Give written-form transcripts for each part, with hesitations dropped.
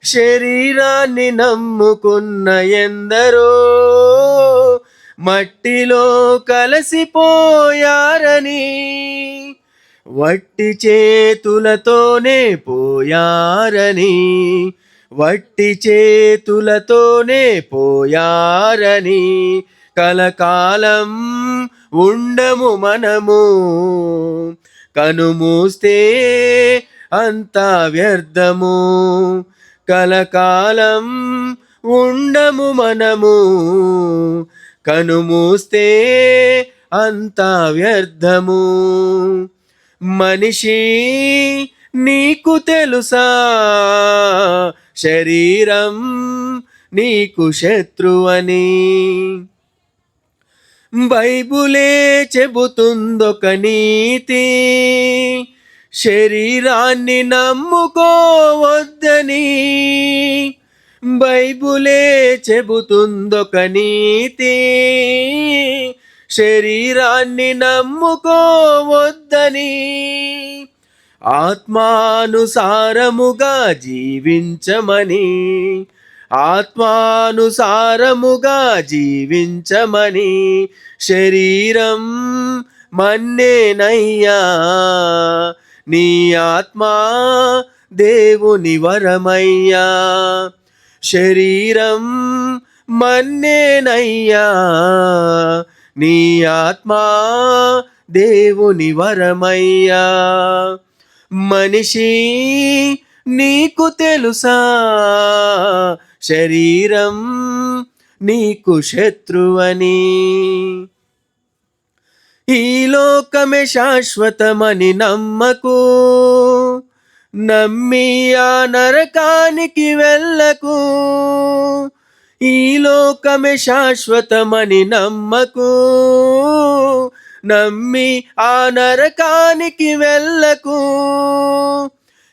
శరీరాన్ని నమ్ముకున్న ఎందరో మట్టిలో కలిసిపోయారని, వట్టి చేతులతోనే పోయారని, వట్టి చేతులతోనే పోయారని కలకాలం ఉండము మనము. కనుమూస్తే అంతా వ్యర్థము, కలకాలం ఉండము మనము. కనుమూస్తే అంతా వ్యర్థము. మనిషి నీకు తెలుసా, శరీరం నీకు శత్రువని. బైబులే చెబుతుందొక నీతి, శరీరాన్ని నమ్ముకోవద్దని. బైబులే చెబుతుందొక నీతి, శరీరాన్ని నమ్ముకోవద్దని. ఆత్మానుసారముగా జీవించమని, ఆత్మానుసారముగా జీవించమని. శరీరం మన్నేనయ్యా, నీ ఆత్మా దేవుని వరమయ్యా. శరీరం మన్నేనయ్యా, నీ ఆత్మా దేవుని వరమయ్యా. మనిషి నీకు తెలుసా, శరీరం నీకు శత్రువని. ఈ లోకమే శాశ్వతమని నమ్మకు, నమ్మి ఆ నరకానికి వెళ్ళకు. ఈ లోకమే శాశ్వతమని నమ్మకు, నమ్మి ఆ నరకానికి వెళ్ళకు.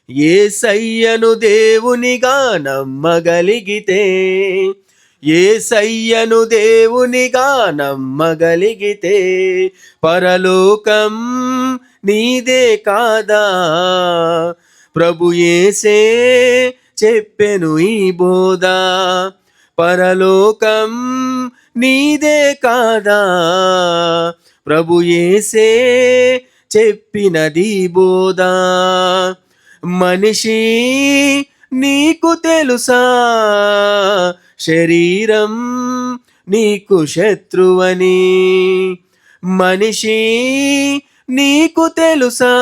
యేసయ్యను దేవునిగా నమ్మగలిగితే, యేసయ్యను దేవునిగా నమ్మగలిగితే పరలోకం నీదే కాదా. ప్రభు యేసే చెప్పెను ఈ బోధ, పరలోకం నీదే కాదా. ప్రభు యేసే చెప్పినది బోధ. మనిషి నీకు తెలుసా, శరీరం నీకు శత్రువని. మనిషి నీకు తెలుసా.